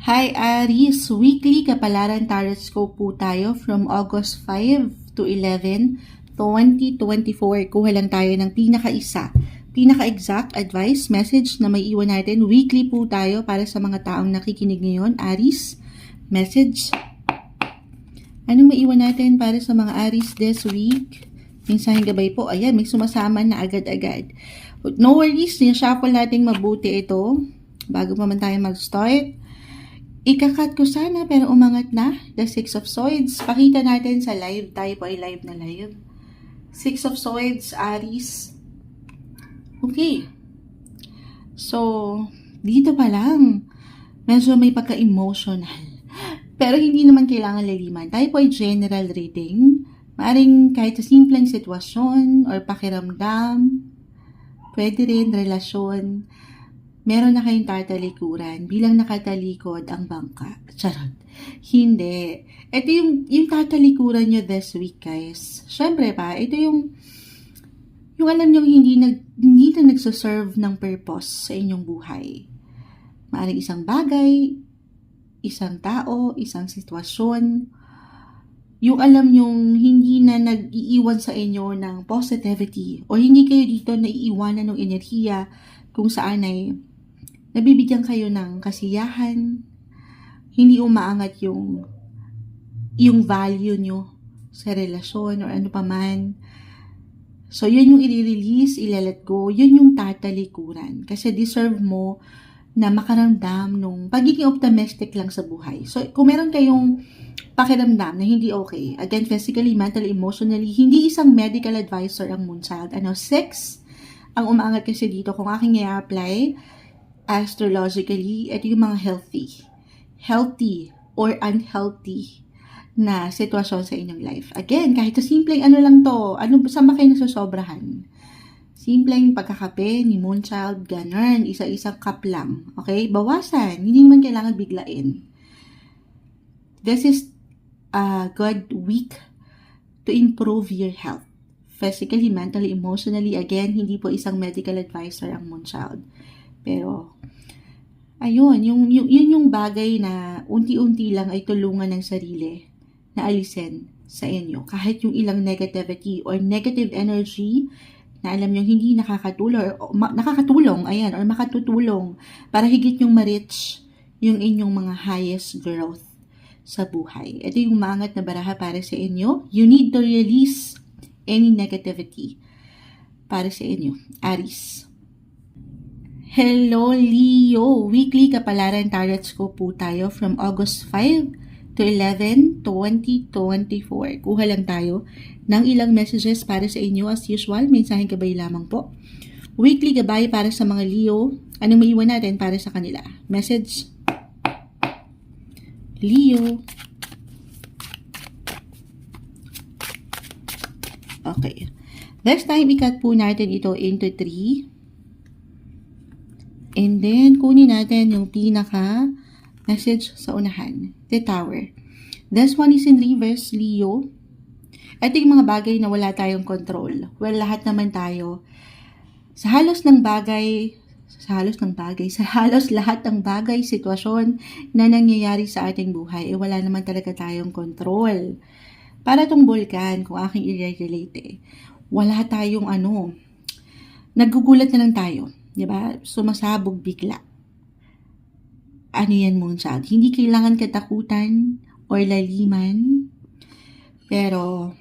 Hi Aries, weekly kapalaran tarot scope po tayo from August 5 to 11, 2024. Kuha lang tayo ng pinaka-exact advice message na may iwan natin. Weekly po tayo para sa mga taong nakikinig ngayon. Aries, message. Anong maiwan natin para sa mga Aries this week? Minsahing gabay po. Ayan, may sumasama na agad-agad. No worries, shuffle natin mabuti ito bago pa man tayo mag-start. Ikakat ko sana pero umangat na. The Six of Swords. Pakita natin sa live. Tayo po ay live na live. Six of Swords, Aries. Okay. So, dito pa lang. Medyo may pagka-emotional. Pero hindi naman kailangan laliman. Tayo po ay general reading. Maaring kahit sa simpleng sitwasyon or pakiramdam. Pwede rin relasyon. Meron na kayong tatalikuran bilang nakatalikod ang bangka. Charot. Hindi. Ito yung tatalikuran nyo this week, guys. Siyempre pa, ito yung alam nyo hindi na nagsaserve ng purpose sa inyong buhay. Maaring isang bagay, isang tao, isang sitwasyon, yung alam nyong hindi na nag-iiwan sa inyo ng positivity o hindi kayo dito naiiwanan ng enerhiya kung saan ay nabibigyan kayo ng kasiyahan, hindi umaangat yung value nyo sa relasyon or ano paman. So, yun yung i-release, i-let go, yun yung tatalikuran. Kasi deserve mo na makaramdam nung pagiging optimistic lang sa buhay. So, kung meron kayong pakiramdam na hindi okay, again, physically, mentally, emotionally, hindi isang medical advisor ang Moonchild. 6 ang umaangat kasi dito kung aking i-apply astrologically, ito yung mga healthy or unhealthy na sitwasyon sa inyong life. Again, kahit sa simpleng ano lang to, saan ba kayo nasasobrahan? Simpleng pagkakape ni Moonchild, ganun, isa-isang cup lang. Okay? Bawasan, hindi man kailangan biglain. This is a good week to improve your health. Physically, mentally, emotionally, again, hindi po isang medical advisor ang Moonchild. Pero, ayun, yun yung bagay na unti-unti lang ay tulungan ng sarili na alisin sa inyo. Kahit yung ilang negativity or negative energy na alam nyo hindi nakakatulong, ayan, or makatutulong para higit yung ma-reach yung inyong mga highest growth sa buhay. Ito yung maangat na baraha para sa inyo. You need to release any negativity para sa inyo. Aries. Hello, Leo! Weekly kapalaran tarot scope po tayo from August 5 to 11, 2024. Kuha lang tayo ng ilang messages para sa inyo. As usual, mensaheng gabay lamang po. Weekly gabay para sa mga Leo. Anong maiwan natin para sa kanila? Message. Leo. Okay. Next time, ikat po natin ito into 3. And then, kunin natin yung pinaka-message sa unahan. The Tower. This one is in reverse, Leo. Ito yung mga bagay na wala tayong control. Well, lahat naman tayo. Sa halos lahat ng bagay, sitwasyon na nangyayari sa ating buhay, wala naman talaga tayong control. Para tong bulkan, kung aking i-relate wala tayong nagugulat na lang tayo. Diba? Sumasabog bigla. Ano yan, Moonchild? Hindi kailangan katakutan or laliman. Pero,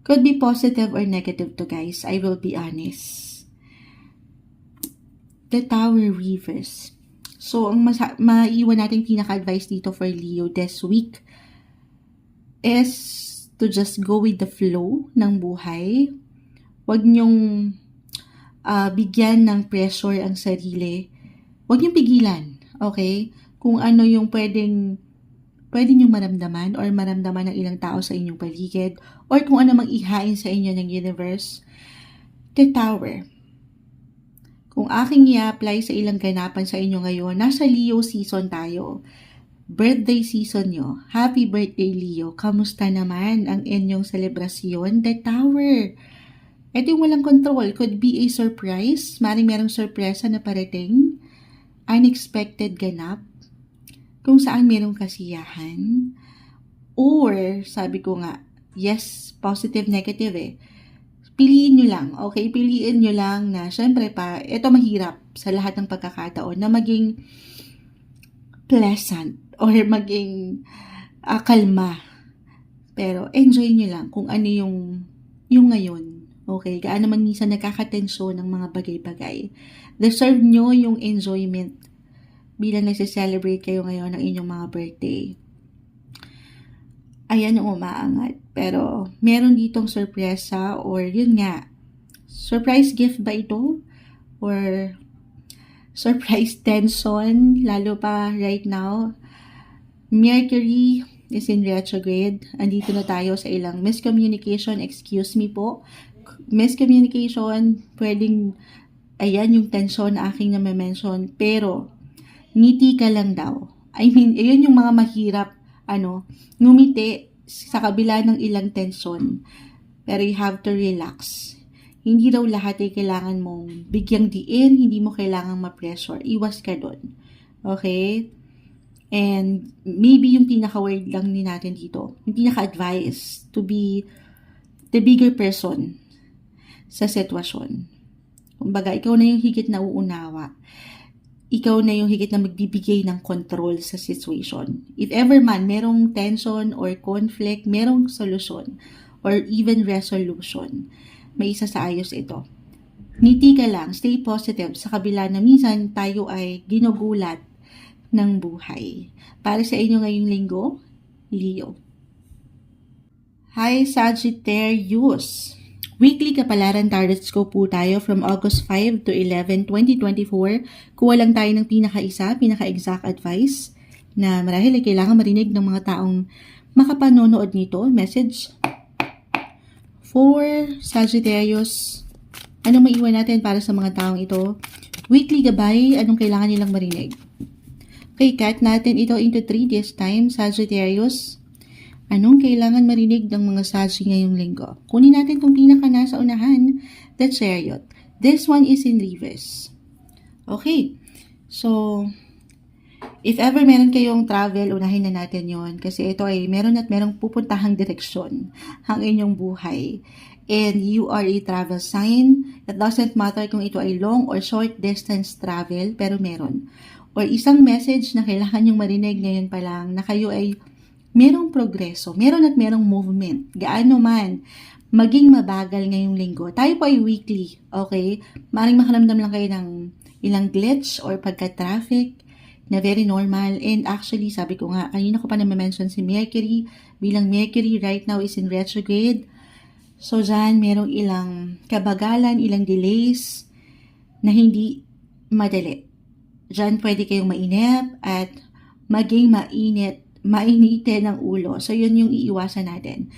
could be positive or negative to, guys. I will be honest. The Tower reverse. So, ang maiwan natin pinaka-advice dito for Leo this week is to just go with the flow ng buhay. Huwag niyong bigyan ng pressure ang sarili. Huwag niyong pigilan, okay? Kung ano yung pwede niyong maramdaman or maramdaman ng ilang tao sa inyong paligid or kung ano mang ihain sa inyo ng universe. The Tower. Kung aking i-apply sa ilang ganapan sa inyo ngayon, nasa Leo season tayo. Birthday season nyo. Happy birthday, Leo. Kamusta naman ang inyong selebrasyon? The Tower. Ito yung walang control. Could be a surprise. Maring merong surpresa na parating. Unexpected ganap. kung saan merong kasiyahan, or sabi ko nga, yes, positive, negative eh. Piliin nyo lang, okay? Piliin nyo lang na, syempre pa, ito mahirap sa lahat ng pagkakataon na maging pleasant or maging kalma. Pero enjoy nyo lang kung ano yung ngayon. Okay? Gaano man minsan nagkakatensyon ng mga bagay-bagay. Deserve nyo yung enjoyment bilang nagse-celebrate kayo ngayon ng inyong mga birthday. Ayan yung umaangat. Pero meron ditong sorpresa or yun nga, surprise gift ba ito? Or surprise tension, lalo pa right now. Mercury is in retrograde. Andito na tayo sa ilang miscommunication. Excuse me po. Miscommunication, pwedeng, ayan yung tension na aking na-mention. Pero, ngiti ka lang daw. I mean, ayun yung mga mahirap, ngumiti sa kabila ng ilang tension. Pero you have to relax. Hindi daw lahat ay kailangan mong bigyang diin, hindi mo kailangan ma-pressure. Iwas ka dun. Okay? And maybe yung pinaka-word lang din natin dito, yung pinaka-advice to be the bigger person sa sitwasyon. Kumbaga, ikaw na yung higit na uunawa. Ikaw na yung higit na magbibigay ng control sa situation. If ever man, merong tension or conflict, merong solusyon or even resolution, may isa sa ayos ito. Ngiti ka lang, stay positive sa kabila na minsan tayo ay ginugulat ng buhay. Para sa inyo ngayong linggo, Leo. Hi Sagittarius! Weekly Kapalaran Tarot Scope po tayo from August 5 to 11, 2024. Kuha lang tayo ng pinaka-exact advice na marahil ay kailangan marinig ng mga taong makapanonood nito. Message for Sagittarius. Anong maiwan natin para sa mga taong ito? Weekly gabay, anong kailangan nilang marinig? Okay, cut natin ito into 3 this time, Sagittarius. Anong kailangan marinig ng mga Sagi ngayong linggo? Kunin natin itong pinaka nasa unahan, the Chariot. This one is in reverse. Okay, so, if ever meron kayong travel, unahin na natin yon kasi ito ay meron pupuntahang direksyon ang inyong buhay. And you are a travel sign. It doesn't matter kung ito ay long or short distance travel, pero meron. Or isang message na kailangan yung marinig ngayon pa lang na kayo ay merong progreso, meron movement. Gaano man, maging mabagal ngayong linggo. Tayo po ay weekly, okay? Maring makaramdam lang kayo ng ilang glitch or pagka-traffic na very normal. And actually, sabi ko nga, kanina ko pa na-mention si Mercury. Bilang Mercury right now is in retrograde. So, dyan, merong ilang kabagalan, ilang delays na hindi madali. Diyan pwede kayong mainip at maging mainitin ng ulo. So, yun yung iiwasan natin.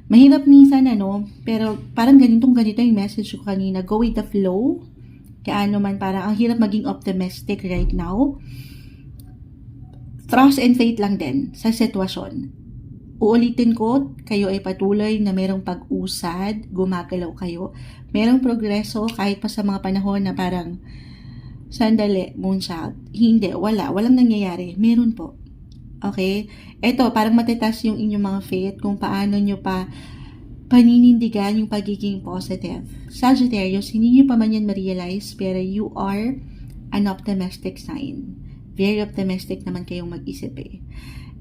Mahirap minsan, pero parang ganito yung message ko kanina. Go with the flow. Kaano man, parang ang hirap maging optimistic right now. Trust and faith lang din sa sitwasyon. Uulitin ko, kayo ay patuloy na merong pag-usad, gumagalaw kayo. Merong progreso kahit pa sa mga panahon na parang sandali, moonshot. Hindi, walang nangyayari. Meron po. Okay? Ito, parang matitas yung inyong mga faith kung paano nyo pa paninindigan yung pagiging positive. Sagittarius, hindi nyo pa man yan ma-realize, pero you are an optimistic sign. Very optimistic naman kayong mag-isip eh.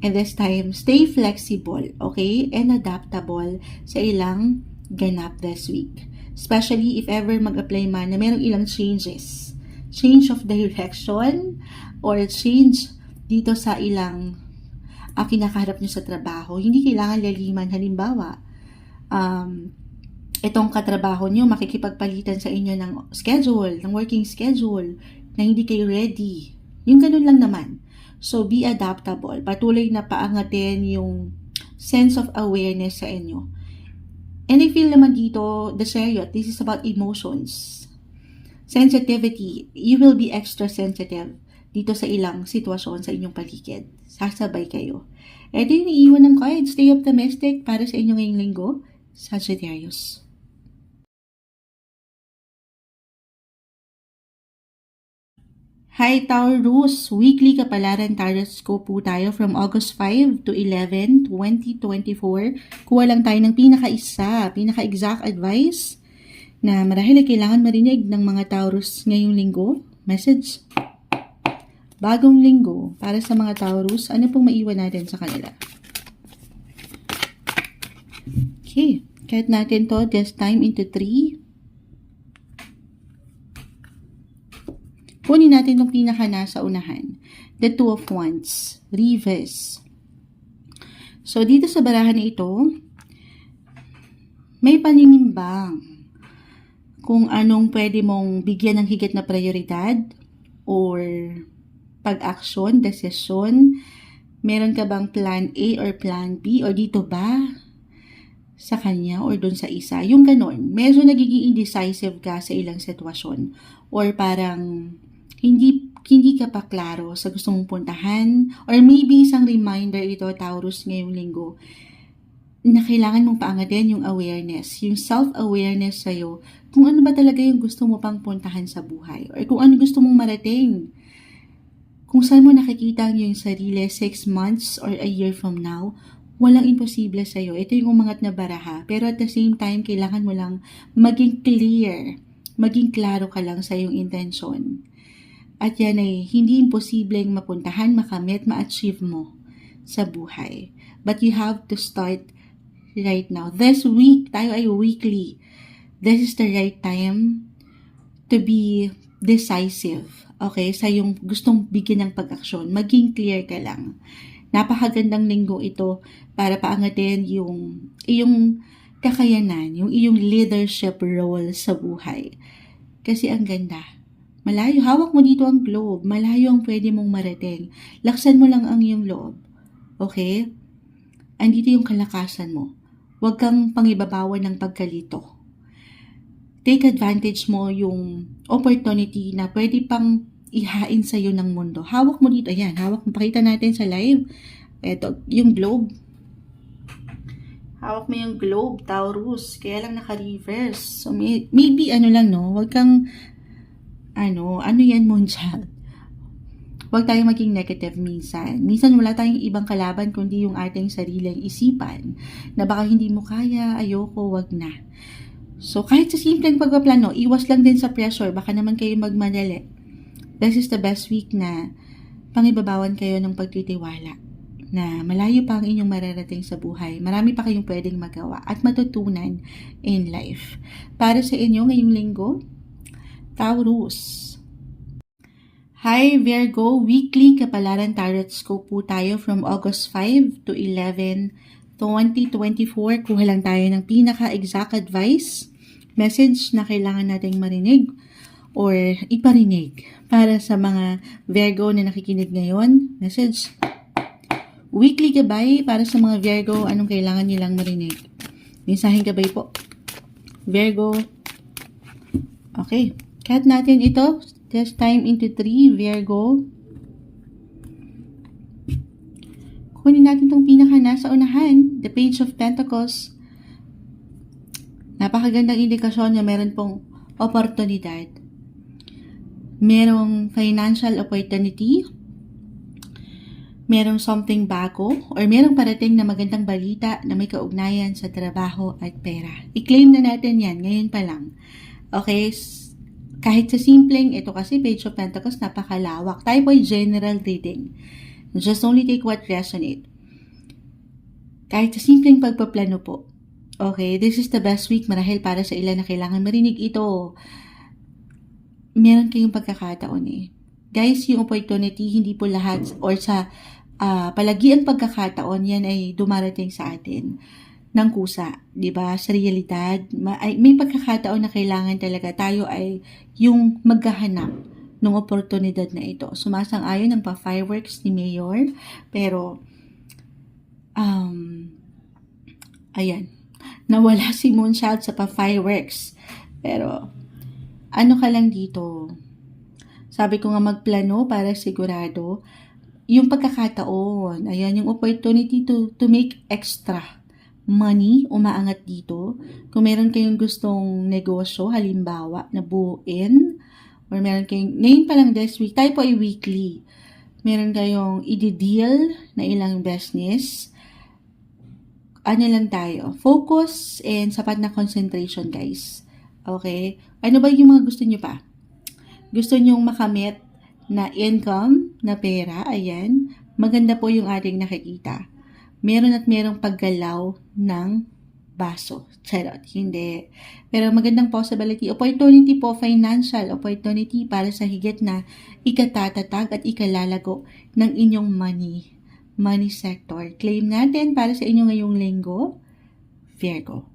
And this time, stay flexible, okay? And adaptable sa ilang ganap this week. Especially if ever mag-apply man na merong ilang changes. Change of direction or change dito sa ilang kinakaharap nyo sa trabaho. Hindi kailangan laliman. Halimbawa, itong katrabaho nyo makikipagpalitan sa inyo ng schedule, ng working schedule, na hindi kayo ready. Yung ganun lang naman. So, be adaptable. Patuloy na paangatin yung sense of awareness sa inyo. And I feel naman dito, the Chariot, this is about emotions. Sensitivity. You will be extra sensitive dito sa ilang sitwasyon sa inyong paligid. Sasabay kayo. Ito yung iiwan ng card. Stay optimistic para sa inyo ngayong linggo, Sagittarius. Hi Taurus! Weekly Kapalaran Tarot Scope po tayo from August 5 to 11, 2024. Kuha lang tayo ng pinaka-exact advice na marahil ay kailangan marinig ng mga Taurus ngayong linggo. Message. Bagong linggo para sa mga Taurus. Ano pong maiwan natin sa kanila? Okay. Cut natin to this time into 3. Kunin natin itong pinaka nasa unahan. The Two of Wands. Reverse. So, dito sa barahan na ito, may paninimbang kung anong pwede mong bigyan ng higit na prioridad or pag-aksyon, desisyon. Meron ka bang plan A or plan B or dito ba sa kanya or dun sa isa? Yung ganon, medyo nagiging indecisive ka sa ilang sitwasyon or parang hindi ka pa klaro sa gusto mong puntahan or maybe isang reminder ito, Taurus, ngayong linggo na kailangan mong paangatin yung awareness, yung self-awareness sa'yo kung ano ba talaga yung gusto mo pang puntahan sa buhay or kung ano gusto mong marating. Kung saan mo nakikita yung sarili 6 months or a year from now, walang imposible sa'yo. Ito yung umangat na baraha. Pero at the same time, kailangan mo lang maging clear, maging klaro ka lang sa iyong intention. At yan ay hindi imposibleng mapuntahan, makamit, ma-achieve mo sa buhay. But you have to start right now. This week, tayo ay weekly. This is the right time to be decisive. Okay? Sa yung gustong bigyan ng pag-aksyon. Maging clear ka lang. Napakagandang linggo ito para paangatin yung iyong kakayanan, yung iyong leadership role sa buhay. Kasi ang ganda. Malayo, hawak mo dito ang globe. Malayo ang pwede mong marating. Laksan mo lang ang iyong loob. Okay? Andito yung kalakasan mo. Huwag kang pangibabawan ng pagkalito. Take advantage mo yung opportunity na pwede pang ihain sa'yo ng mundo. Hawak mo dito. Ayan, hawak mo. Pakita natin sa live. Ito, yung globe. Hawak mo yung globe, Taurus. Kaya lang naka-reverse. So, maybe ano lang, no? Huwag kang ano yan, Moonchild? Huwag tayong maging negative minsan. Minsan wala tayong ibang kalaban kundi yung ating sariling isipan na baka hindi mo kaya, ayoko, wag na. So kahit sa simpleng pagpaplano, iwas lang din sa pressure, baka naman kayo magmadali. This is the best week na pangibabawan kayo ng pagtitiwala na malayo pa ang inyong mararating sa buhay. Marami pa kayong pwedeng magawa at matutunan in life. Para sa inyo ngayong linggo, Taurus. Hi Virgo, weekly Kapalaran Tarot Scope po tayo from August 5 to 11, 2024. Kuha lang tayo ng pinaka-exact advice, message na kailangan nating marinig or iparinig para sa mga Virgo na nakikinig ngayon. Message. Weekly gabay para sa mga Virgo, anong kailangan nilang marinig? Mensaheng gabay po. Virgo. Okay. Cut natin ito. This time into 3, Virgo. Kunin natin itong pinaka nasa unahan. The Page of Pentacles. Napakagandang indikasyon na meron pong oportunidad. Merong financial opportunity. Merong something bago. Or merong parating na magandang balita na may kaugnayan sa trabaho at pera. I-claim na natin yan. Ngayon pa lang. Okay? Kahit sa simpleng, ito kasi Page of Pentacles, napakalawak. Tayo po ay general reading. Just only take what resonate. Kahit sa simpleng pagpaplano po. Okay, this is the best week marahil para sa ilan na kailangan marinig ito. Meron kayong pagkakataon eh. Guys, yung opportunity, hindi po lahat, or sa palagiang pagkakataon, yan ay dumarating sa atin ng kusa, 'di ba? Sa realidad, may pagkakataon na kailangan talaga tayo ay yung maghahanap ng oportunidad na ito. Sumasang-ayon ng pa-fireworks ni Mayor, pero ayan, nawala si Moonchild sa pa-fireworks. Pero ano ka lang dito? Sabi ko nga magplano para sigurado yung pagkakataon. Ayan, yung opportunity to make extra money, umaangat dito. Kung meron kayong gustong negosyo, halimbawa, na buuin, or meron kayong, ngayon pa lang this week, tayo po ay weekly. Meron kayong i-deal na ilang business. Ano lang tayo? Focus and sapat na concentration, guys. Okay? Ano ba yung mga gusto nyo pa? Gusto nyo makamit na income, na pera, ayan. Maganda po yung ating nakikita. Meron at merong paggalaw ng baso. Charot, hindi. Pero magandang possibility, opportunity po, financial opportunity para sa higit na ikatatatag at ikalalago ng inyong money sector. Claim natin para sa inyo ngayong linggo, Virgo.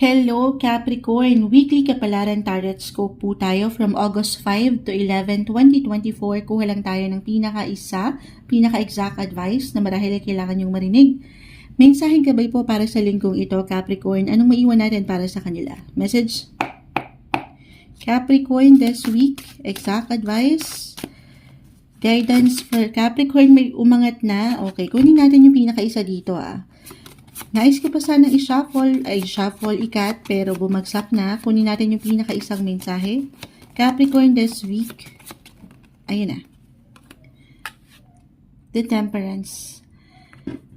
Hello Capricorn, weekly kapalaran tarot scope po tayo from August 5 to 11, 2024. Kuha lang tayo ng pinaka-exact advice na marahil ay kailangan yung marinig. Mensaheng gabay po para sa linggong ito, Capricorn. Anong maiwan natin para sa kanila? Message? Capricorn this week, exact advice. Guidance for Capricorn, may umangat na. Okay, kunin natin yung pinaka-isa dito Nais ko pa sanang shuffle, ikat, pero bumagsak na. Kunin natin yung pinaka-isang mensahe. Capricorn this week. Ayun na. The Temperance.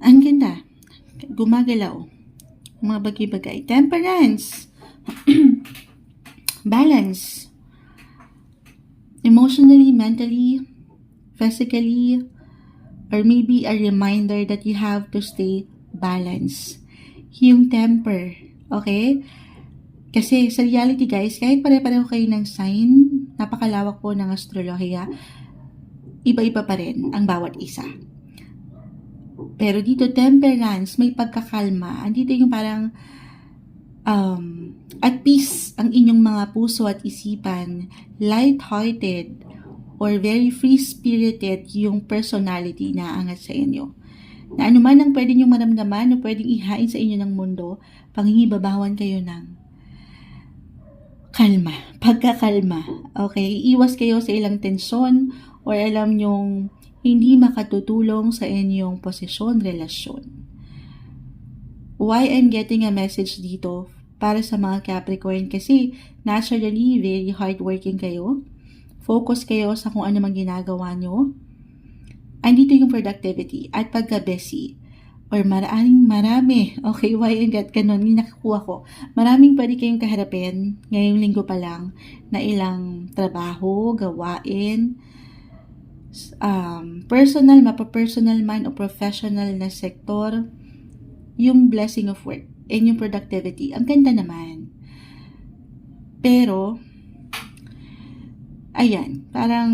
Ang ganda. Gumagalaw. Mga bagay-bagay. Temperance. Balance. Emotionally, mentally, physically, or maybe a reminder that you have to stay balance. Yung temper. Okay? Kasi sa reality guys, kahit pare-pareho kayo ng sign, napakalawak po ng astrolohiya, iba-iba pa rin ang bawat isa. Pero dito, temperance, may pagkakalma. Andito yung parang at peace ang inyong mga puso at isipan. Light-hearted or very free-spirited yung personality na angat sa inyo. Na anuman ang pwede nyo maramdaman o pwedeng ihain sa inyo ng mundo, pangingibabawan kayo ng kalma, pagkakalma. Okay? Iwas kayo sa ilang tensyon or alam nyong hindi makatutulong sa inyong posisyon, relasyon. Why I'm getting a message dito para sa mga Capricorn? Kasi naturally, very hardworking kayo. Focus kayo sa kung ano mang ginagawa nyo. Andito yung productivity at pagka-busy or marami. Okay, why ang get ganun? Yung nakakuha ko. Maraming pwede kayong kaharapin ngayong linggo pa lang na ilang trabaho, gawain, personal, mapapersonal man o professional na sektor, yung blessing of work and yung productivity. Ang ganda naman. Pero, ayan, parang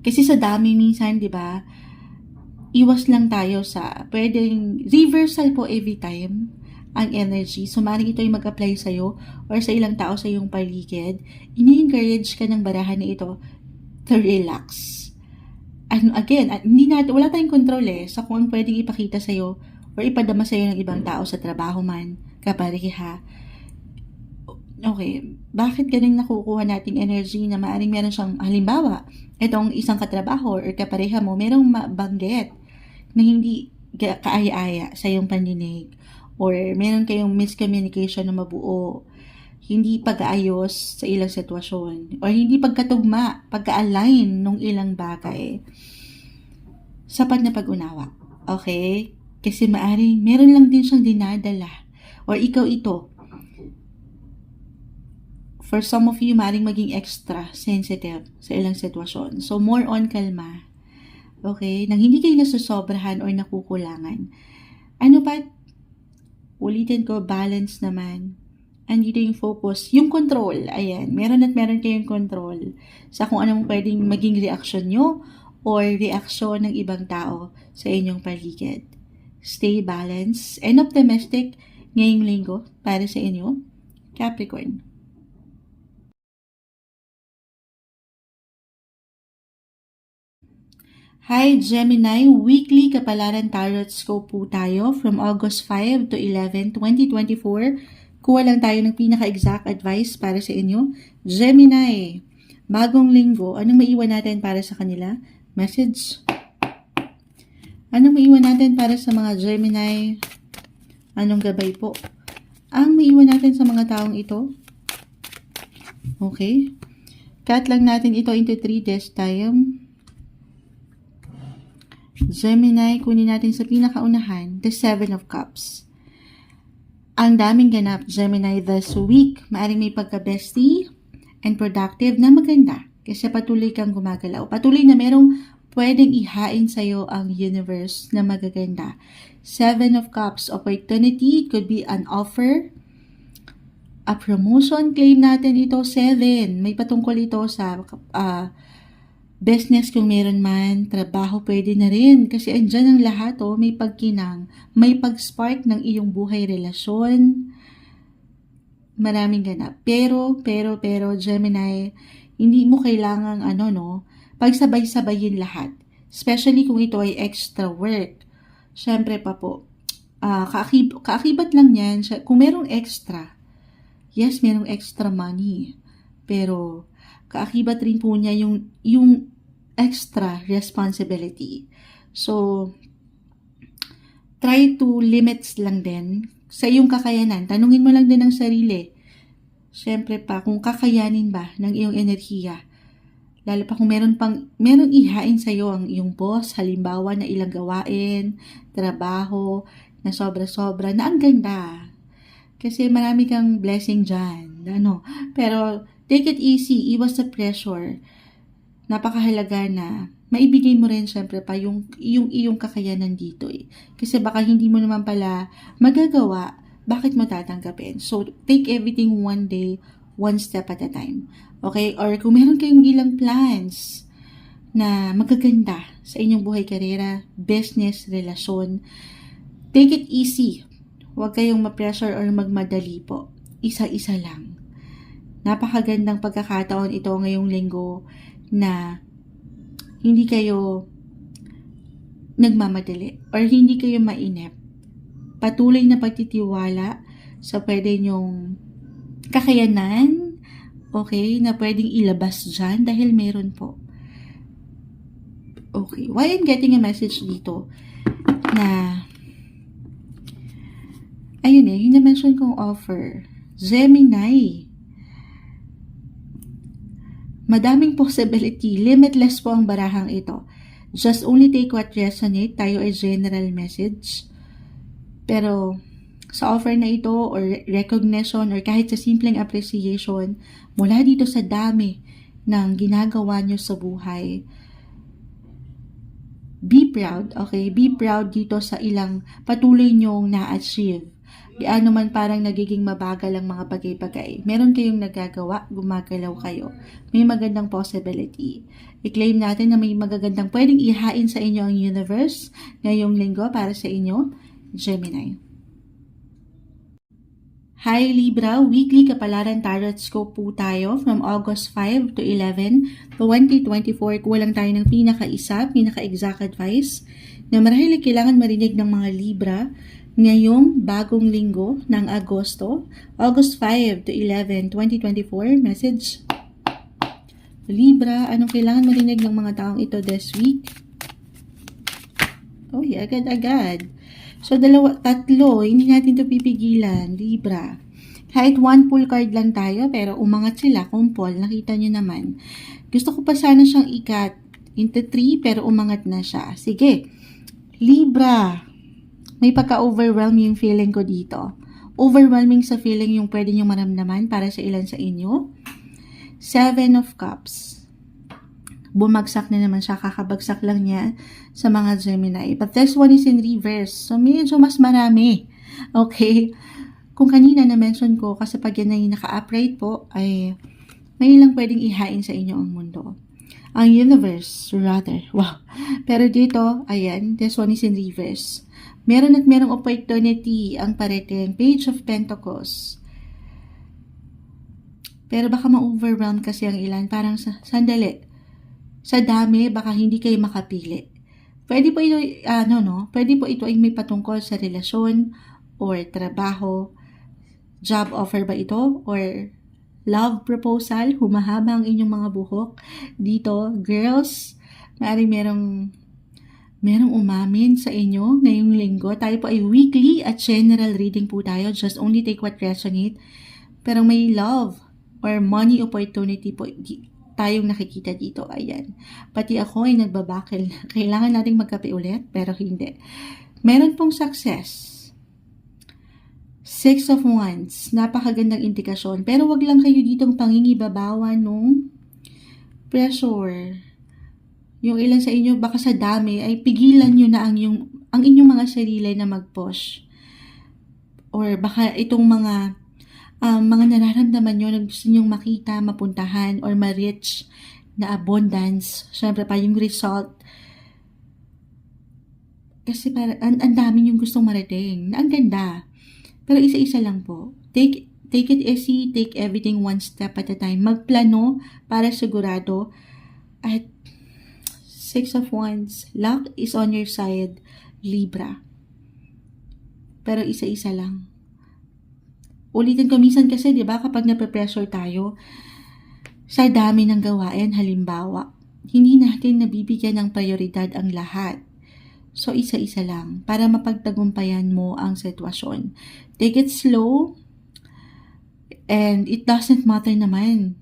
kasi sa dami minsan, di ba, iwas lang tayo sa pwedeng reversal po every time ang energy. So, maaaring ito yung mag-apply sa'yo or sa ilang tao sa iyong paligid. Ini-encourage ka ng barahan na ito to relax. And again, wala tayong control sa kung pwedeng ipakita sa'yo or ipadama sa'yo ng ibang tao sa trabaho man, kapareha. Okay, bakit ganun nakukuha nating energy na maaaring meron siyang, halimbawa, itong isang katrabaho or kapareha mo, merong mabanggit na hindi kaaya-aya sa iyong pandinig or meron kayong miscommunication na mabuo, hindi pag-aayos sa ilang sitwasyon or hindi pagkatugma, pagka-align ng ilang bagay. Sapat na pag-unawa. Okay? Kasi maaaring meron lang din siyang dinadala or ikaw ito. For some of you, maaaring maging extra sensitive sa ilang sitwasyon. So, more on kalma. Okay? Nang hindi kayo nasusobrahan or nakukulangan. Ano pa? Ulitin ko, balance naman. Andito yung focus. Yung control. Ayan. Meron kayong control sa kung anong pwedeng maging reaksyon nyo or reaksyon ng ibang tao sa inyong paligid. Stay balanced and optimistic ngayong linggo para sa inyo, Capricorn. Hi Gemini, weekly kapalaran tarot scope po tayo from August 5 to 11, 2024. Kuha lang tayo ng pinaka-exact advice para sa inyo. Gemini, bagong linggo, anong maiwan natin para sa kanila? Message. Anong maiwan natin para sa mga Gemini? Anong gabay po? Ang maiwan natin sa mga taong ito? Okay? Cut lang natin ito into 3 this time. Gemini, kunin natin sa pinakaunahan, the 7 of Cups. Ang daming ganap, Gemini, this week. Maaring may pagka-bestie and productive na maganda. Kasi patuloy kang gumagalaw. Patuloy na merong pwedeng ihain sa'yo ang universe na magaganda. 7 of Cups, opportunity, it could be an offer, a promotion, claim natin ito, 7. May patungkol ito sa business kung meron man, trabaho pwede na rin. Kasi andyan ang lahat, may pagkinang, may pag-spark ng iyong buhay relasyon. Maraming ganap. Pero, Gemini, hindi mo kailangang pagsabay-sabayin lahat. Especially kung ito ay extra work. Siyempre pa po, kaakibat lang yan. Kung merong extra, yes, merong extra money. Pero, kaakibat rin po niya yung extra responsibility. So, try to limits lang din sa iyong kakayanan. Tanungin mo lang din ang sarili. Siyempre pa, kung kakayanin ba ng iyong enerhiya. Lalo pa kung meron ihain sa iyo ang iyong boss, halimbawa na ilang gawain, trabaho, na sobra-sobra, na ang ganda. Kasi marami kang blessing dyan. Pero, take it easy, iwas sa pressure. Napakahalaga na maibigay mo rin syempre pa yung iyong kakayanan dito eh. Kasi baka hindi mo naman pala magagawa, bakit mo tatanggapin? So, take everything one day, one step at a time. Okay? Or kung meron kayong ilang plans na magaganda sa inyong buhay, karera, business, relasyon, take it easy. Huwag kayong ma-pressure or magmadali po. Isa-isa lang. Napakagandang pagkakataon ito ngayong linggo na hindi kayo nagmamadali or hindi kayo mainip. Patuloy na pagtitiwala sa pwede nyong kakayanan, okay, na pwedeng ilabas dyan dahil meron po. Okay, why I'm getting a message dito na ayun yung na-mention kong offer. Gemini. Madaming possibility. Limitless po ang barahang ito. Just only take what resonate. Tayo ay general message. Pero sa offer na ito or recognition or kahit sa simpleng appreciation mula dito sa dami ng ginagawa nyo sa buhay, be proud, okay? Be proud dito sa ilang patuloy nyong na-achieve. Di ano man parang nagiging mabagal ang mga bagay-bagay. Meron kayong nagagawa, gumagalaw kayo. May magandang possibility. I-claim natin na may magagandang pwedeng ihain sa inyo ang universe ngayong linggo para sa inyo, Gemini. Hi Libra, weekly kapalaran tarot scope po tayo from August 5 to 11, 2024. Kulang tayo ng pinaka-exact advice na marahil kailangan marinig ng mga Libra ngayong bagong linggo ng Agosto, August 5 to 11, 2024. Message. Libra, anong kailangan marinig ng mga taong ito this week? Agad-agad. So, tatlo, hindi natin ito pipigilan, Libra. Kahit one pull card lang tayo, pero umangat sila, kumpol, nakita nyo naman. Gusto ko pa sana siyang ikat into 3, pero umangat na siya. Sige, Libra, may pagka-overwhelming yung feeling ko dito. Overwhelming sa feeling yung pwede nyo maramdaman para sa ilan sa inyo. 7 of Cups. Bumagsak na naman siya, kakabagsak lang niya sa mga Gemini. But this one is in reverse. So, medyo mas marami. Okay? Kung kanina na-mention ko, kasi pag yan ay naka-upright po, ay may ilang pwedeng ihain sa inyo ang mundo. Ang universe, rather. Wow. Pero dito, ayan, this one is in reverse. Meron at merong opportunity ang parating. Page of Pentacles. Pero baka ma-overwhelm kasi ang ilan. Parang sandali. Sa dami, baka hindi kayo makapili. Pwede po ito, pwede po ito ay may patungkol sa relasyon or trabaho. Job offer ba ito? Or love proposal? Humahaba ang inyong mga buhok. Dito, girls, maaaring merong umamin sa inyo ngayong linggo. Tayo po ay weekly at general reading po tayo. Just only take what resonate. Pero may love or money opportunity po tayong nakikita dito. Ayan. Pati ako ay nagbabakil. Kailangan nating magkape ulit, pero hindi. Meron pong success. Six of Wands. Napakagandang indikasyon. Pero wag lang kayo ditong pangingibabawan nung pressure. Yung ilan sa inyo, baka sa dami, ay pigilan nyo na ang inyong mga sarili na mag-push. Or baka itong mga nararamdaman nyo na gusto nyong makita, mapuntahan, or ma-reach na abundance. Siyempre pa yung result. Kasi ang dami yung gustong marating. Ang ganda. Pero isa-isa lang po. Take it easy, take everything one step at a time. Magplano para sigurado. At Six of Wands, luck is on your side, Libra. Pero isa-isa lang. Ulitin ko minsan kasi, di ba, kapag nape-pressure tayo, sa dami ng gawain, halimbawa, hindi natin nabibigyan ng prioridad ang lahat. So, isa-isa lang para mapagtagumpayan mo ang sitwasyon. Take it slow, and it doesn't matter naman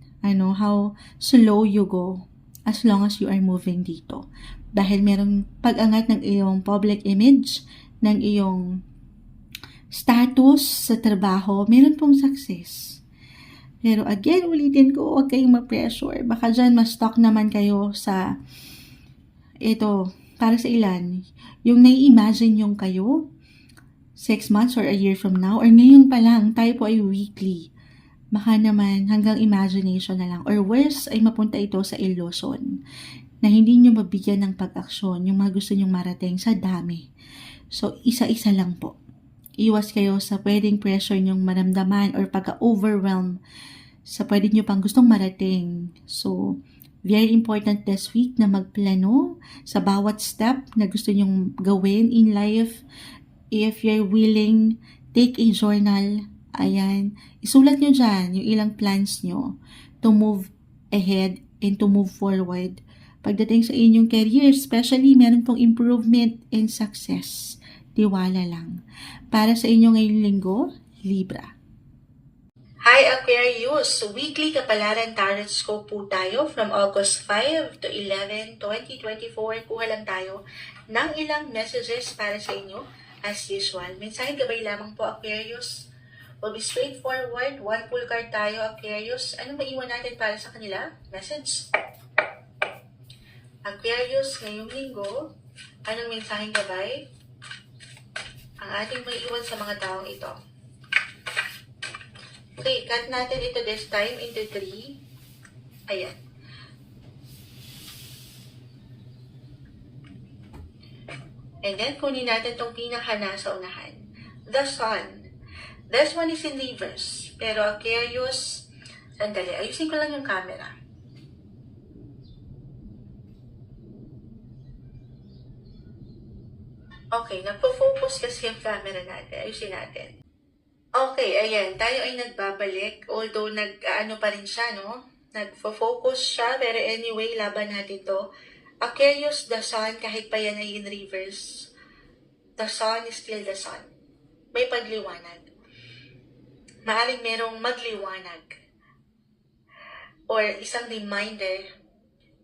how slow you go as long as you are moving dito. Dahil merong pag-angat ng iyong public image, ng iyong status sa trabaho, meron pong success. Pero again, ulitin ko, huwag kayong ma-pressure. Baka dyan ma-stuck naman kayo sa ito, para sa ilan, yung nai-imagine yung kayo 6 months or a year from now, or ngayon pa lang, tayo po ay weekly. Baka naman hanggang imagination na lang, or worse ay mapunta ito sa illusion na hindi nyo mabigyan ng pag-aksyon yung mga gusto nyong marating sa dami. So, isa-isa lang po. Iwas kayo sa pwedeng pressure nyong maramdaman or pagka-overwhelm sa pwede nyo pang gustong marating. So, very important this week na magplano sa bawat step na gusto nyong gawin in life. If you're willing, take a journal. Ayan, isulat nyo dyan yung ilang plans nyo to move ahead and to move forward. Pagdating sa inyong career, especially, meron pong improvement and success. Tiwala lang. Para sa inyo ngayong linggo, Libra. Hi Aquarius! Weekly Kapalaran Tarot Scope po tayo from August 5 to 11, 2024. Kuha lang tayo ng ilang messages para sa inyo as usual. Mensaheng gabay lamang po Aquarius. Will be straightforward. One full card tayo, Aquarius. Anong maiwan natin para sa kanila? Message. Aquarius, ngayong linggo, anong mensaheng gabay ang ating maiwan sa mga taong ito? Okay, cut natin ito this time into 3. Ayan. And then, kunin natin itong pinaka nasa unahan. The Sun. This one is in reverse. Pero Aquarius, sandali, ayusin ko lang yung camera. Okay, nagpo-focus kasi yung camera natin. Ayusin natin. Okay, ayan, tayo ay nagbabalik. Although, nag-ano pa rin siya, no? Nagfo-focus siya, pero anyway, laban natin to. Aquarius, the Sun, kahit pa yan ay in reverse, the Sun is still the Sun. May pagliwanag. Maaring merong magliwanag or isang reminder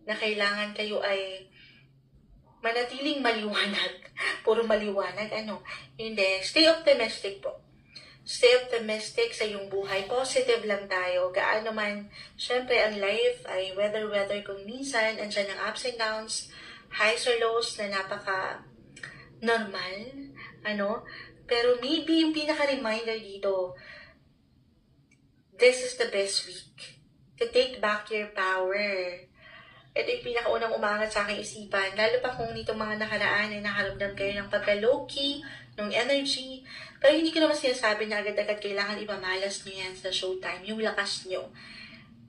na kailangan kayo ay manatiling maliwanag. Puro maliwanag, Hindi. Stay optimistic po. Stay optimistic sa iyong buhay. Positive lang tayo. Gaano man, syempre ang life ay weather kung minsan, andyan ang ups and downs, highs or lows na napaka-normal. Pero maybe yung pinaka-reminder dito, this is the best week to take back your power. Ito yung pinakaunang umangat sa aking isipan. Lalo pa kung nitong mga nakaraan ay nakaramdam kayo ng pagka-low-key, ng energy. Pero hindi ko naman sinasabi na agad-agad kailangan ipamalas nyo yan sa showtime. Yung lakas nyo.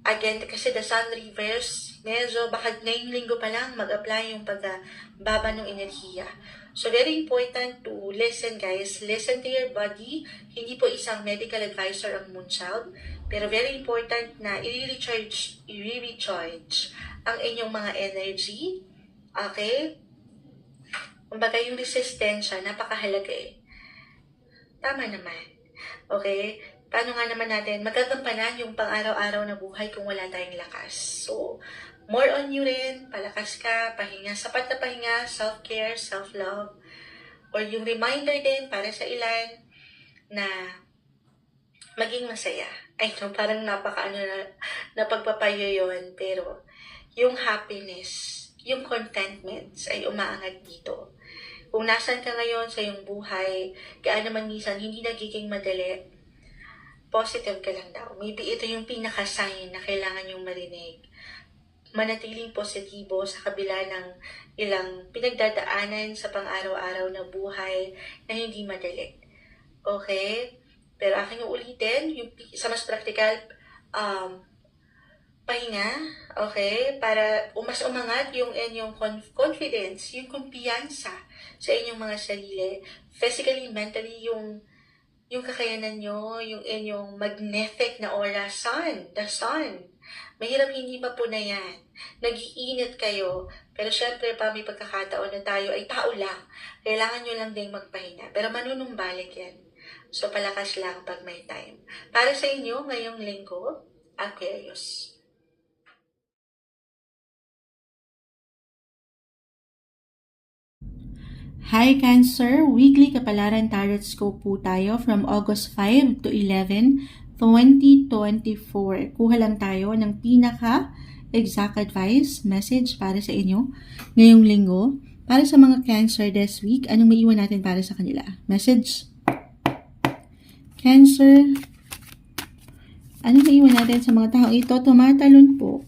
Again, kasi the Sun reverse, medyo baka ngayong linggo pa lang mag-apply yung pagbaba ng enerhiya. So, very important to listen, guys. Listen to your body. Hindi po isang medical advisor ang Moonchild. Pero very important na i-recharge ang inyong mga energy. Okay? Kumbaga yung resistensya, napakahalaga eh. Tama naman. Okay? paano nga naman natin magagampanan yung pang-araw-araw na buhay kung wala tayong lakas. So, more on you rin, palakas ka, pahinga, sapat na pahinga, self-care, self-love, or yung reminder din para sa ilan na maging masaya. I know, parang na pagpapayo yun, pero yung happiness, yung contentment ay umaangat dito. Kung nasan ka ngayon sa iyong buhay, gaano man minsan hindi nagiging madali, positive ka lang daw. Maybe ito yung pinaka-sign na kailangan yung marinig. Manatiling positibo sa kabila ng ilang pinagdadaanan sa pang-araw-araw na buhay na hindi madali. Okay? Pero aking ulitin, yung sa mas practical, pahinga, okay? Para mas umangat yung inyong confidence, yung kumpiyansa sa inyong mga sarili. Physically, mentally, yung kakayanan nyo, yung inyong magnetic na aura, the sun. Mahirap hindi pa po na yan. Nag-iinit kayo, pero syempre pa may pagkakataon na tayo ay tao lang. Kailangan nyo lang din magpahinga, pero manunumbalik yan. So palakas lang pag may time. Para sa inyo, ngayong linggo, Aquarius. Hi Cancer, weekly kapalaran tarot scope po tayo from August 5 to 11, 2024. Kuha lang tayo ng pinaka-exact advice, message para sa inyo ngayong linggo. Para sa mga Cancer this week, anong maiwan natin para sa kanila? Message. Cancer, anong maiwan natin sa mga tao ito? Tumatalon po.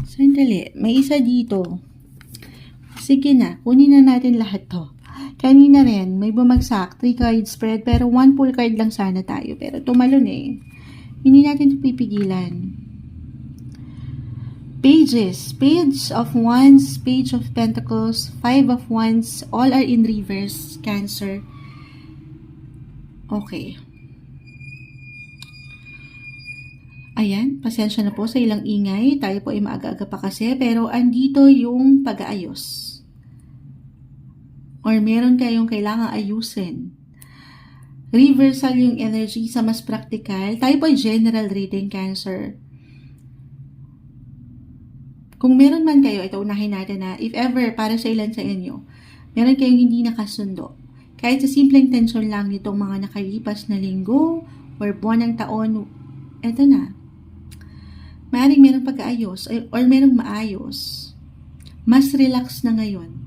Sandali, may isa dito. Sige na, kunin na natin lahat to. Kanina rin, may bumagsak, 3 card spread, pero 1 full card lang sana tayo. Pero tumalon eh. Hindi natin ito pipigilan. Pages. Page of Wands, Page of Pentacles, 5 of Wands, all are in reverse, Cancer. Okay. Ayan, pasensya na po sa ilang ingay. Tayo po ay maaga-aga pa kasi, pero andito yung pag-aayos. Or meron kayong kailangang ayusin. Reversal yung energy sa mas practical. Tayo po ay general reading, Cancer. Kung meron man kayo, ito unahin natin na, if ever, para sa ilan sa inyo, meron kayong hindi nakasundo. Kahit sa simpleng tensyon lang nitong mga nakalipas na linggo or buwan ng taon, eto na. Maaaring merong pag-aayos or merong maayos. Mas relax na ngayon.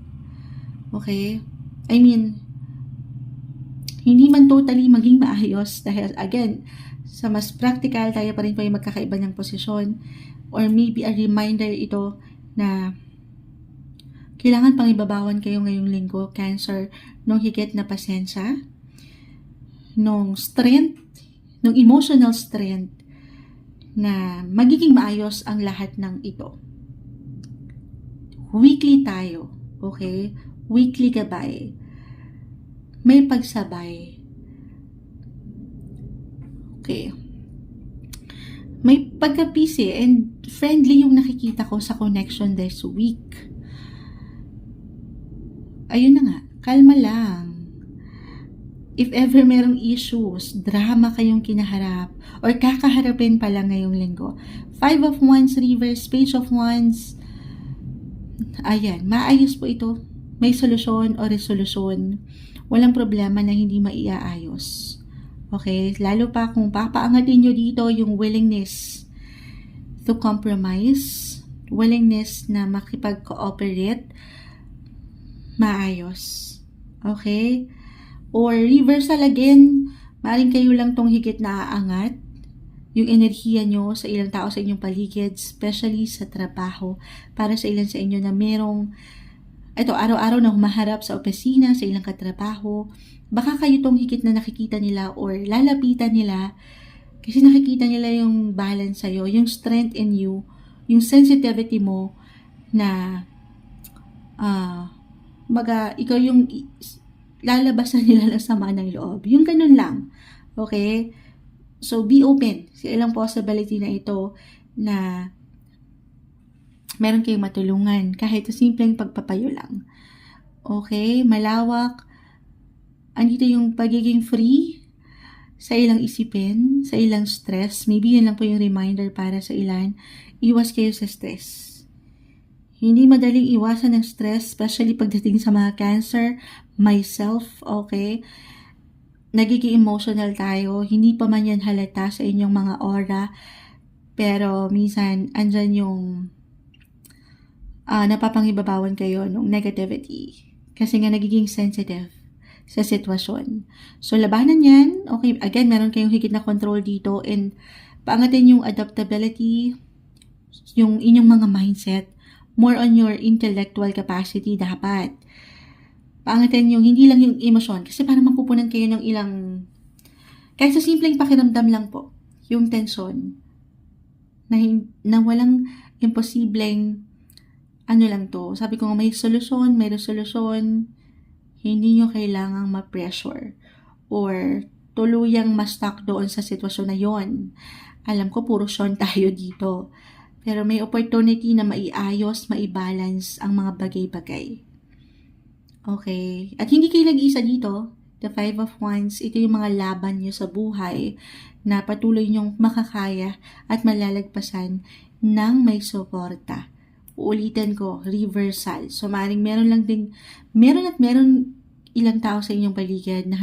Okay? I mean, hindi man totally maging maayos dahil again, sa mas practical, tayo pa rin po yung magkakaiba ng posisyon or maybe a reminder ito na kailangan pang ibabawan kayo ngayong linggo, Cancer, nung higit na pasensya, nung strength, nung emotional strength na magiging maayos ang lahat ng ito. Weekly tayo, okay? Weekly gabay. May pagsabay. Okay. May pagka-busy and friendly yung nakikita ko sa connection this week. Ayun na nga, kalma lang. If ever merong issues, drama kayong kinaharap, or kakaharapin pa lang ngayong linggo. 5 of Wands, reverse, Page of Wands. Ayan, maayos po ito. May solusyon o resolusyon. Walang problema na hindi maiaayos. Okay? Lalo pa kung papaangatin nyo dito yung willingness to compromise, willingness na makipag-cooperate, maayos. Okay? Or reversal again, maaaring kayo lang tong higit na aangat yung enerhiya nyo sa ilang tao sa inyong paligid, especially sa trabaho, para sa ilan sa inyo na merong araw-araw na humaharap sa opisina, sa ilang katrabaho, baka kayo tong higit na nakikita nila or lalapitan nila kasi nakikita nila yung balance sa'yo, yung strength in you, yung sensitivity mo na ikaw yung lalabasan nila ng sama ng loob. Yung ganun lang. Okay? So, be open sa ilang possibility na ito na meron kayong matulungan kahit sa simpleng pagpapayo lang. Okay? Malawak. Andito yung pagiging free sa ilang isipin, sa ilang stress. Maybe yun lang po yung reminder para sa ilan. Iwas kayo sa stress. Hindi madaling iwasan ng stress, especially pagdating sa mga cancer, myself, okay? Nagiging emotional tayo, hindi pa man yan halata sa inyong mga aura, pero minsan, andyan yung napapangibabawan kayo ng negativity. Kasi nga nagiging sensitive sa sitwasyon. So, labanan yan. Okay, again, meron kayong higit na control dito and paangatin yung adaptability, yung inyong mga mindset, more on your intellectual capacity dapat. Paangatin yung hindi lang yung emosyon kasi parang mapupunan kayo ng ilang, kahit sa simpleng pakiramdam lang po, yung tension, na walang imposibleng ano lang to. Sabi ko nga may solusyon, may resolusyon, hindi nyo kailangang ma-pressure or tuluyang ma-stuck doon sa sitwasyon na yon. Alam ko, puro Sean tayo dito. Pero may opportunity na maiayos, maibalance ang mga bagay-bagay. Okay. At hindi kayo nag-iisa dito. The Five of Wands, ito yung mga laban nyo sa buhay na patuloy nyong makakaya at malalagpasan ng may suporta. Uulitin ko, reversal. So, maaaring meron ilang tao sa inyong paligid na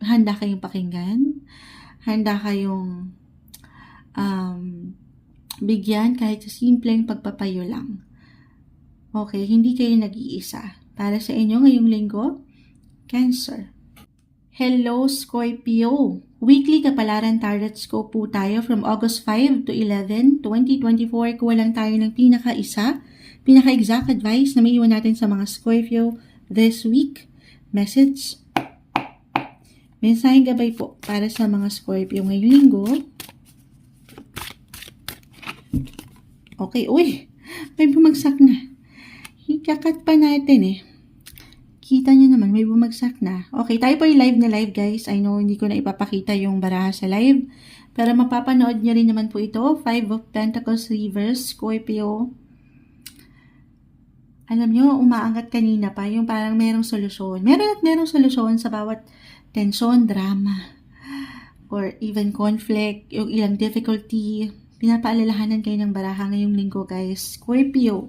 handa kayong pakinggan, handa kayong bigyan kahit sa simpleng pagpapayo lang. Okay, hindi kayo nag-iisa. Para sa inyo ngayong linggo, Cancer. Hello, Scorpio! Weekly Kapalaran Tarot Scope po tayo from August 5 to 11, 2024. Kuha lang tayo ng pinaka-exact advice na may iwan natin sa mga Scorpio this week. Message. Mensaheng gabay po para sa mga Scorpio ngayong linggo. Okay, uy! May bumagsak na. Ikakat pa natin eh. Kita nyo naman, may bumagsak na. Okay, tayo po yung live na live guys. I know hindi ko na ipapakita yung baraha sa live. Pero mapapanood nyo rin naman po ito. Five of Pentacles Reverse, Scorpio. Alam nyo, umaangat kanina pa yung parang merong solusyon. Merong solusyon sa bawat tension, drama, or even conflict, yung ilang difficulty. Pinapaalalahanan kayo ng baraha ngayong linggo guys. Scorpio.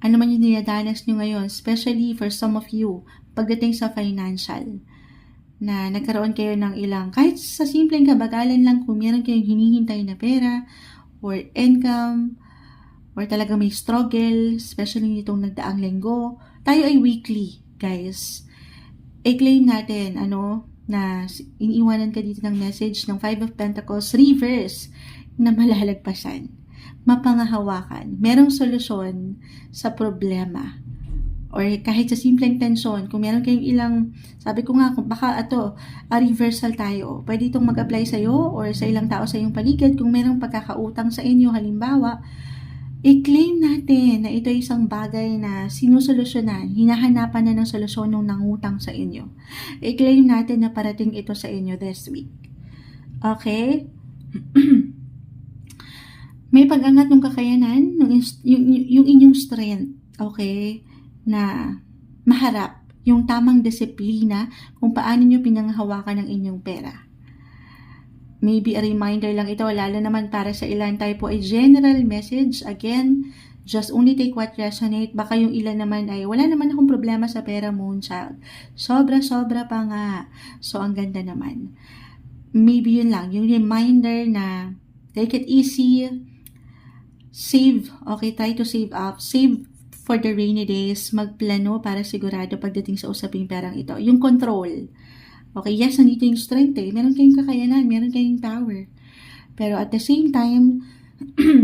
Ano man yung dinadanas nyo ngayon, especially for some of you, pagdating sa financial, na nagkaroon kayo ng ilang, kahit sa simpleng kabagalan lang, kung meron kayong hinihintay na pera, or income, or talaga may struggle, especially nitong nagdaang linggo, tayo ay weekly, guys. I-claim natin, na iniiwanan ka dito ng message ng Five of Pentacles Reverse, na malalagpasan. Mapangahawakan, merong solusyon sa problema or kahit sa simpleng tensyon. Kung meron kayong ilang, sabi ko nga, kung baka reversal tayo, pwede itong mag-apply sa'yo or sa ilang tao sa iyong paligid. Kung merong pagkakautang sa inyo, halimbawa, i-claim natin na ito ay isang bagay na sinusolusyonan, hinahanapan na ng solusyon ng nangutang sa inyo. I-claim natin na parating ito sa inyo this week. Okay? May pag-angat ng kakayanan, yung inyong strength, okay, na maharap yung tamang disiplina kung paano nyo pinanghawakan ng inyong pera. Maybe a reminder lang ito, lalo naman para sa ilan tayo po ay general message. Again, just only take what resonate. Baka yung ilan naman ay, wala naman akong problema sa pera, Moonchild. Sobra-sobra pa nga. So, ang ganda naman. Maybe yun lang, yung reminder na take it easy, save, okay, try to save up, save for the rainy days, magplano para sigurado pagdating sa usaping perang ito. Yung control. Okay, yes, nandito yung strength eh. Meron kayong kakayanan, meron kayong power. Pero at the same time,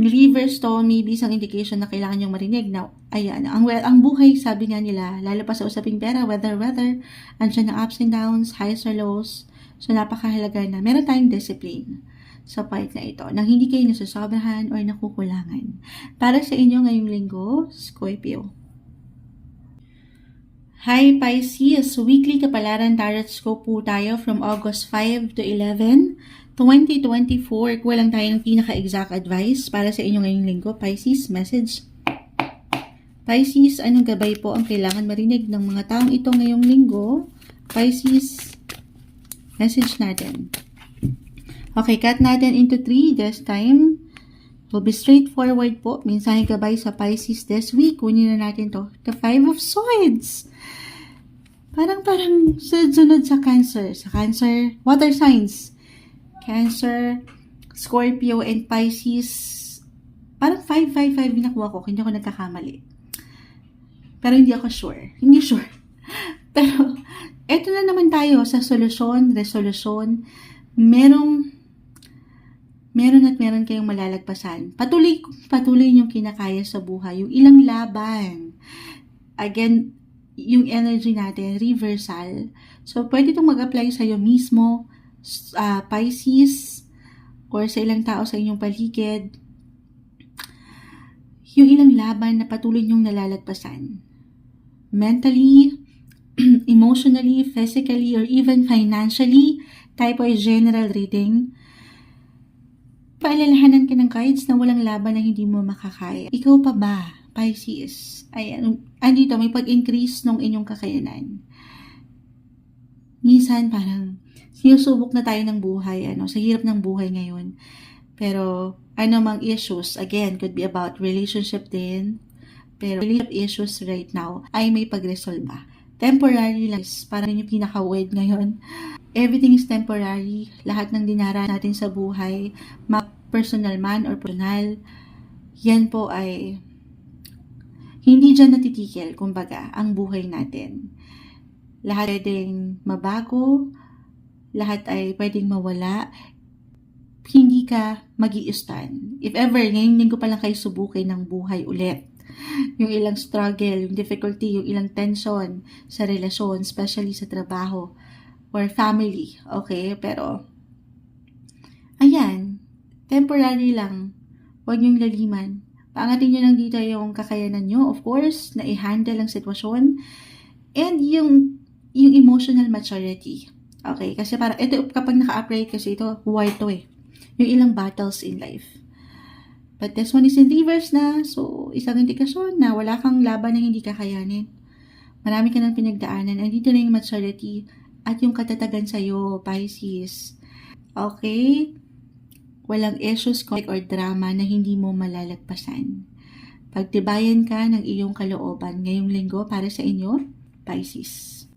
reverse to, maybe isang indication na kailangan nyong marinig na, ayan, ang buhay, sabi nga nila, lalo pa sa usaping pera, weather, andyan na ups and downs, highs or lows. So, napakahalaga na meron tayong discipline sa part na ito, nang hindi kayo nasasobrahan or nakukulangan. Para sa inyo ngayong linggo, Scorpio. Hi Pisces! Weekly Kapalaran Tarot Scope po tayo from August 5 to 11, 2024. Kuha lang tayo ng pinaka-exact advice para sa inyo ngayong linggo. Pisces, message. Pisces, anong gabay po ang kailangan marinig ng mga taong ito ngayong linggo? Pisces, Message natin. Okay, cut natin into 3 this time. Will be straightforward po. Mensahe gabay sa Pisces this week. Kunin na natin to. The 5 of Swords. Parang sunod sa Cancer. Sa Cancer, water signs. Cancer, Scorpio, and Pisces. Parang 5-5-5 nakuha ko. Hindi ako nagkakamali. Pero hindi ako sure. Hindi sure. Pero, eto na naman tayo sa solusyon, resolution. Meron kayong malalagpasan. Patuloy yung kinakaya sa buhay. Yung ilang laban. Again, yung energy natin, reversal. So, pwede itong mag-apply sa'yo mismo, Pisces, or sa ilang tao sa inyong paligid. Yung ilang laban na patuloy nyong nalalagpasan. Mentally, emotionally, physically, or even financially, tayo po ay general reading. Paalalahanan ka ng guides na walang laban na hindi mo makakaya. Ikaw pa ba, Pisces? Andito, may pag-increase ng inyong kakayanan. Minsan parang sinusubok na tayo ng buhay, sa hirap ng buhay ngayon. Pero mang issues, again, could be about relationship din. Pero relationship issues right now ay may pagresolba. Temporary lang, parang yung pinaka-word ngayon. Everything is temporary. Lahat ng dinara natin sa buhay, personal man or personal, yan po ay hindi dyan natitikil, kumbaga, ang buhay natin. Lahat pwedeng mabago, lahat ay pwedeng mawala, hindi ka mag-i-stand. If ever, ngayon linggo pa lang kayo subukin ng buhay ulit. Yung ilang struggle, yung difficulty, yung ilang tension sa relasyon, especially sa trabaho or family, okay? Pero, ayan, temporary lang. Huwag niyong laliman. Paangatin niyo lang dito yung kakayanan niyo, of course, na i-handle ang sitwasyon. And yung emotional maturity. Okay? Kasi parang, ito, kapag naka-upright kasi ito, war to eh. Yung ilang battles in life. But this one is in reverse na. So, isang indikasyon na wala kang laban na hindi kakayanin. Marami ka ng pinagdaanan. Andito na yung maturity at yung katatagan sa'yo, Pisces. Okay? Walang issues, conflict, or drama na hindi mo malalagpasan. Pagtibayan ka ng iyong kalooban ngayong linggo para sa inyo, Pisces.